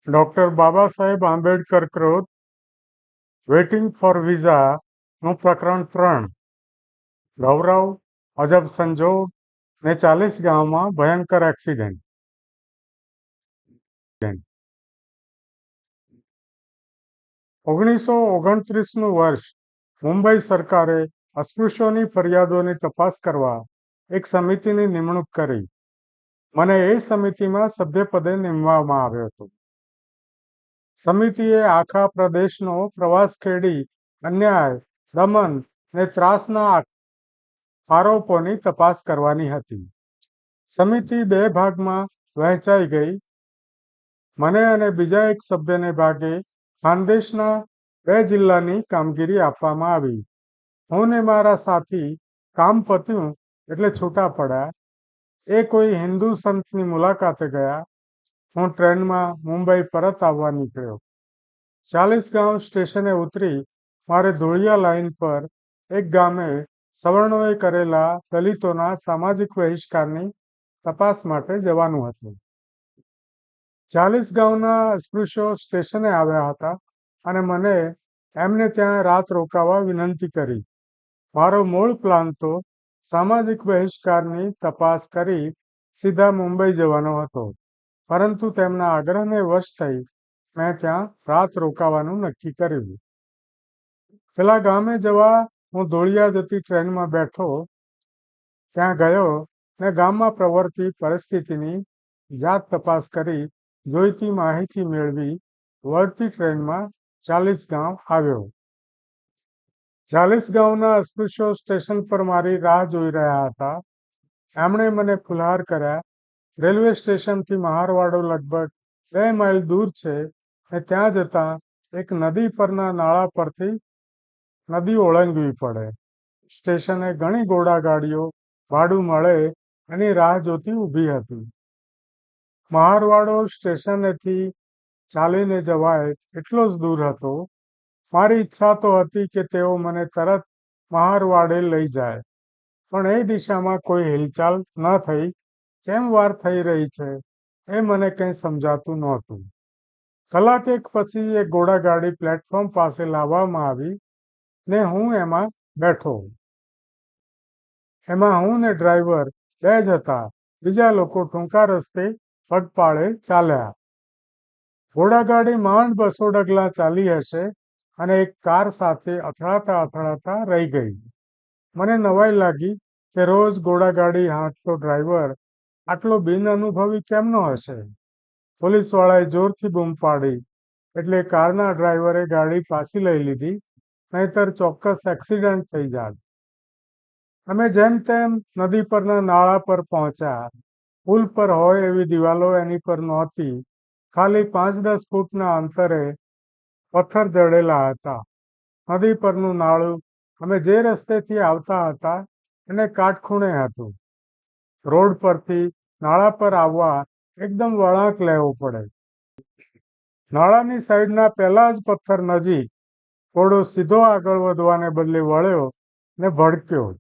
Doctor Baba Saheb Ambedkar ક્રોધ waiting for વિઝાનું પ્રકરણ 3 ગૌરવ અજબ સંજોગ ને 40 ગામમાં ભયંકર એક્સિડન્ટ. 1929નું વર્ષ. મુંબઈ સરકારે અસ્પૃશ્યોની ફરિયાદોની તપાસ કરવા એક સમિતિની નિમણૂક કરી. મને એ સમિતિમાં સભ્યપદે નિમવામાં આવ્યો હતો. સમિતિએ આખા પ્રદેશનો પ્રવાસ ખેડી અન્યાય, દમન ને ત્રાસના આરોપોની તપાસ કરવાની હતી. સમિતિ 2 ભાગમાં વહેંચાઈ ગઈ. મને અને બીજા એક સભ્યને ભાગે ખાનદેશના 2 જિલ્લાની કામગીરી આપવામાં આવી. હું ને મારા સાથી કામ પત્યું એટલે છૂટા પડ્યા. એ કોઈ હિન્દુ સંતની મુલાકાતે ગયા. હું ટ્રેનમાં મુંબઈ પરત આવવા નીકળ્યો. 40 ગાંવ સ્ટેશને ઉતરી મારે ધોળિયા લાઈન પર એક ગામે સવર્ણોએ કરેલા દલિતોના સામાજિક બહિષ્કારની તપાસ માટે જવાનું હતું. 40 ગાંવના અસ્પૃશ્યો સ્ટેશને આવ્યા હતા અને મને એમને ત્યાં રાત રોકાવા વિનંતી કરી. મારો મૂળ પ્લાન તો સામાજિક બહિષ્કારની તપાસ કરી સીધા મુંબઈ જવાનો હતો, પરંતુ તેમના આગ્રહને વશ થઈ મેં ત્યાં રાત રોકાવાનું નક્કી કર્યું. પેલા ગામે જવા હું ધોળિયા જતી ટ્રેનમાં બેઠો. ત્યાં ગયો ને ગામમાં પ્રવર્તી પરિસ્થિતિની જાત તપાસ કરી જોઈતી માહિતી મેળવી વળતી ટ્રેનમાં 40 ગાંવ આવ્યો. 40 ગાંવના અસ્પૃશ્યો સ્ટેશન પર મારી રાહ જોઈ રહ્યા હતા. એમણે મને ફુલહાર કર્યા. રેલવે સ્ટેશનથી મહારવાડો લગભગ 2 માઇલ દૂર છે ને ત્યાં જતાં એક નદી પરના નાળા પરથી નદી ઓળંગવી પડે. સ્ટેશને ઘણી ઘોડાગાડીઓ ભાડું મળે એની રાહ જોતી ઊભી હતી. મહારવાડો સ્ટેશનેથી ચાલીને જવાય એટલો જ દૂર હતો. મારી ઈચ્છા તો હતી કે તેઓ મને તરત મહારવાડે લઈ જાય, પણ એ દિશામાં કોઈ હિલચાલ ન થઈ. કેમ વાર થઈ રહી છે એ મને કંઈ સમજાતું નહોતું. કલાકેક પછી એક ઘોડાગાડી પ્લેટફોર્મ પાસે લાવવામાં આવી ને હું એમાં બેઠો. એમાં હું ને ડ્રાઈવર 2 જ હતા. બીજા લોકો ટૂંકા રસ્તે પગપાળે ચાલ્યા. ઘોડાગાડી માંડ 200 ડગલા ચાલી હશે અને એક કાર સાથે અથડાતા રહી ગઈ. મને નવાઈ લાગી કે રોજ ઘોડાગાડી હાંકતો ડ્રાઈવર આટલો બિનઅનુભવી કેમનો હશે. પોલીસવાળાએ જોરથી બૂમ પાડી એટલે કારના ડ્રાઈવરે ગાડી પાછી લઈ લીધી, નહીતર ચોક્કસ એક્સિડન્ટ થઈ જાત. અમે જેમ તેમ નદી પરના નાળા પર પહોંચ્યા. પુલ પર હોય એવી દિવાલો એની પર નહોતી. ખાલી 5-10 ફૂટના અંતરે પથ્થર જડેલા હતા. નદી પરનું નાળું અમે જે રસ્તેથી આવતા હતા એને કાટખૂણે હતું. રોડ પરથી નાળા પર આવવા એકદમ વળાંક લેવો પડે. નાળાની સાઈડના પહેલા જ પથ્થર નજીક ઘોડો સીધો આગળ વધવાને બદલે વળ્યો ને ભડક્યો.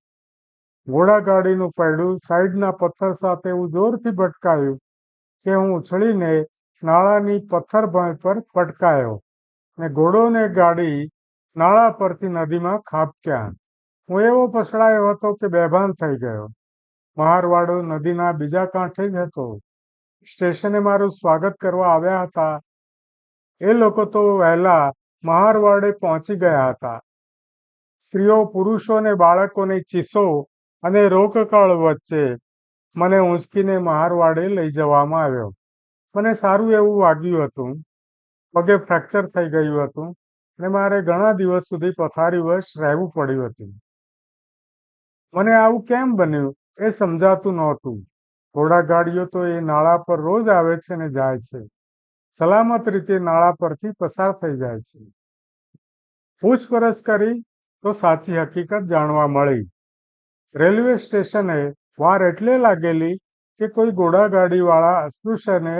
ઘોડાગાડીનું પૈડું સાઈડના પથ્થર સાથે એવું જોરથી ભટકાયું કે હું ઉછળીને નાળાની પથ્થરભોંય પર પટકાયો ને ઘોડો ને ગાડી નાળા પરથી નદીમાં ખાબક્યા. હું એવો પછડાયો હતો કે બેભાન થઈ ગયો. મહારવાડો નદીના બીજા કાંઠે જ હતો. સ્ટેશને મારું સ્વાગત કરવા આવ્યા હતા એ લોકો તો વહેલા મહારવાડે પહોંચી ગયા હતા. સ્ત્રીઓ, પુરુષો ને બાળકોની ચીસો અને રોકકળ વચ્ચે મને ઊંચકીને મહારવાડે લઈ જવામાં આવ્યો. મને સારું એવું વાગ્યું હતું. પગે ફ્રેક્ચર થઈ ગયું હતું અને મારે ઘણા દિવસ સુધી પથારીવશ રહેવું પડ્યું હતું. મને આવું કેમ બન્યું એ સમજાતું નહોતું. ઘોડાગાડીઓ તો એ નાળા પર રોજ આવે છે ને જાય છે. સલામત રીતે નાળા પરથી પસાર થઈ જાય છે. પૂછપરછ કરી તો સાચી હકીકત જાણવા મળી. રેલવે સ્ટેશને વાર એટલે લાગેલી કે કોઈ ઘોડાગાડીવાળા અસ્પૃશ્યને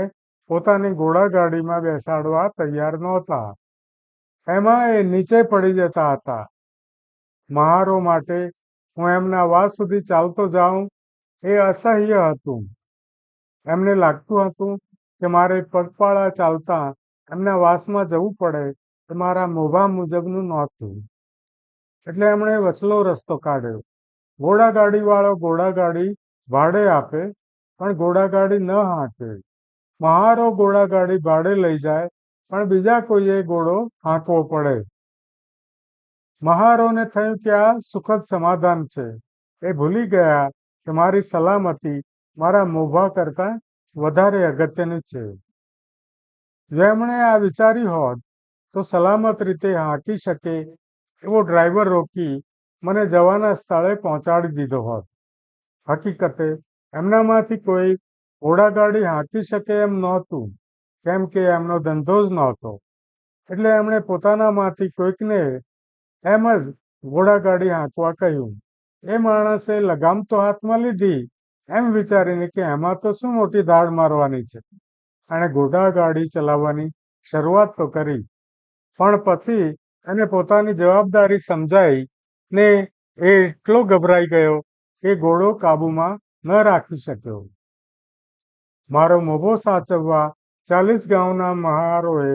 પોતાની ઘોડાગાડીમાં બેસાડવા તૈયાર નહોતા. એમાં એ નીચે પડી જતા હતા. મહારો માટે હું એમના વાસ સુધી ચાલતો જાઉં એ અસહ્ય હતું. એમને લાગતું હતું કે મારે પગપાળા ચાલતા એમના વાસમાં જવું પડે એ મારા મોભા મુજબનું નહોતું. એટલે એમણે વચલો રસ્તો કાઢ્યો. ઘોડાગાડી વાળો ઘોડાગાડી ભાડે આપે પણ ઘોડાગાડી ન હાંકે. મહારો ઘોડાગાડી ભાડે લઈ જાય પણ બીજા કોઈએ ઘોડો હાંકવો પડે. મહારોને થયું કે આ સુખદ સમાધાન છે. એ ભૂલી ગયા કે મારી સલામતી મારા મોભા કરતા વધારે અગત્યની છે. જો એમણે આ વિચાર્યું હોત તો સલામત રીતે હાંકી શકે એવો ડ્રાઈવર રોકી મને જવાના સ્થળે પહોંચાડી દીધો હોત. હકીકતે એમનામાંથી કોઈ ઘોડાગાડી હાંકી શકે એમ નહોતું, કેમ કે એમનો ધંધો જ નહોતો. એટલે એમણે પોતાનામાંથી કોઈકને એમ જ ઘોડાગાડી હાંકવા કહ્યું. એ માણસે લગામ તો હાથમાં લીધી એમ વિચારીને કે એમાં તો શું મોટી ધાડ મારવાની છે. એણે ઘોડાગાડી ચલાવવાની શરૂઆત તો કરી, પણ પછી એને પોતાની જવાબદારી સમજાઈ ને એ એટલો ગભરાઈ ગયો કે ઘોડો કાબુમાં ન રાખી શક્યો. મારો મોભો સાચવવા 40 ગાઉના મહારોએ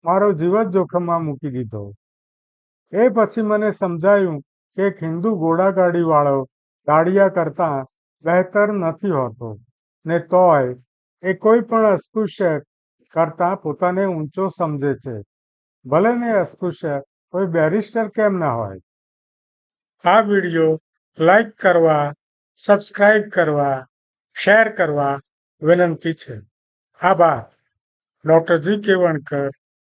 મારો જીવ જ જોખમમાં મૂકી દીધો. એ પછી મને સમજાયું કે એક હિન્દુ ઘોડાગાડી વાળો ગાડિયા કરતા બહેતર નથી હોતો, ને તોય એ કોઈ પણ અસ્પૃશ્ય કરતા પોતાને ઊંચો સમજે છે, ભલે ને અસ્પૃશ્ય કોઈ બેરિસ્ટર કેમ ના હોય. આ વિડીયો લાઈક કરવા, સબસ્ક્રાઇબ કરવા, શેર કરવા વિનંતી છે. આભાર. ડોક્ટર જી કે વણકર,